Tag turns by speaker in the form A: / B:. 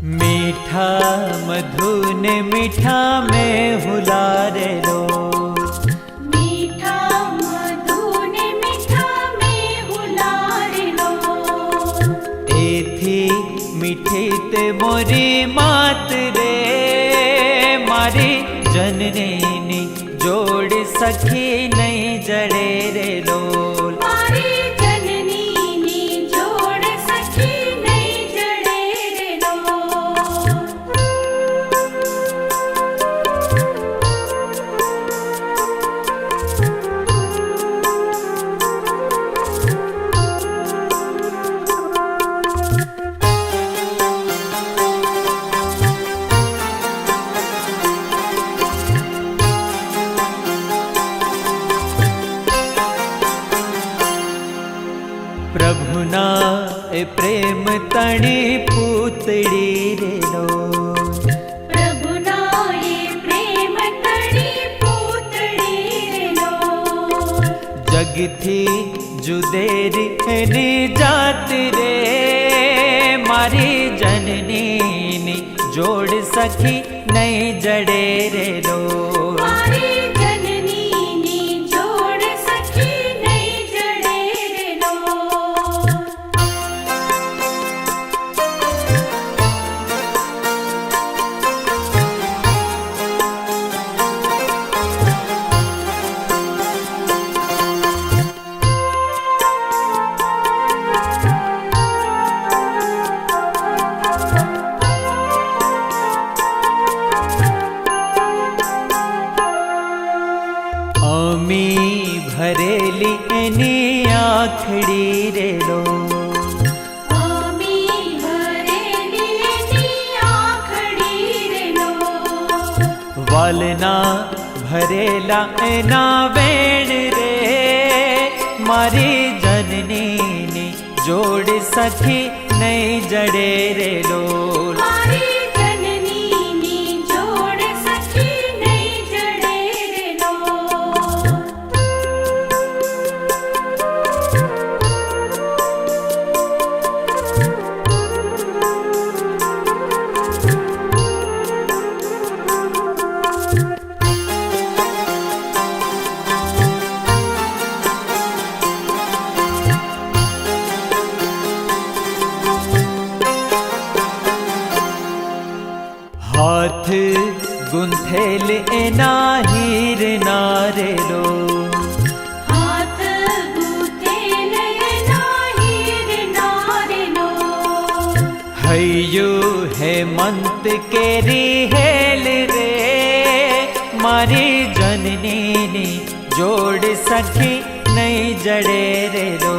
A: मीठा मधुन मीठा में हुलारे लो,
B: मीठा मधुन मीठा में हुलारे लो।
A: एथी मीठी ते मोरी मात रे, मारी जननी जोड़ सखी नहीं जड़े रे लोल।
B: मारी जननी नी जोड़ सखी नहीं जड़े रे लोल।
A: प्रभुना ए प्रेम तणी पूतड़ी रे लो,
B: प्रभुना ये प्रेम तणी पूतड़ी रे लो।
A: जगथी जुदेरी एनी जात रे, मारी जननी नी जोड़ सखी नहीं जड़े रे लो।
B: मारी जननी नी जोड़ सखी नहीं जड़े रे लोल।
A: आमी भरेली एनी आखड़ी रे लो,
B: आमी भरेली नी आखड़ी रे लो।
A: वालना भरेला एना वेण रे, मारी जननी नी जोड़ सखी नहीं जड़े रे लोल।
B: मारी जननी नी जोड़ सखी नहीं जड़े रे लोल।
A: हाथ गुंथेल एना हीर नारे लो,
B: हाथ गुथेल एना हीर नारे लो।
A: हयू है मंत केरी हेल रे, मारी जननी नी जोड़ सखी नहीं जड़े रे लो।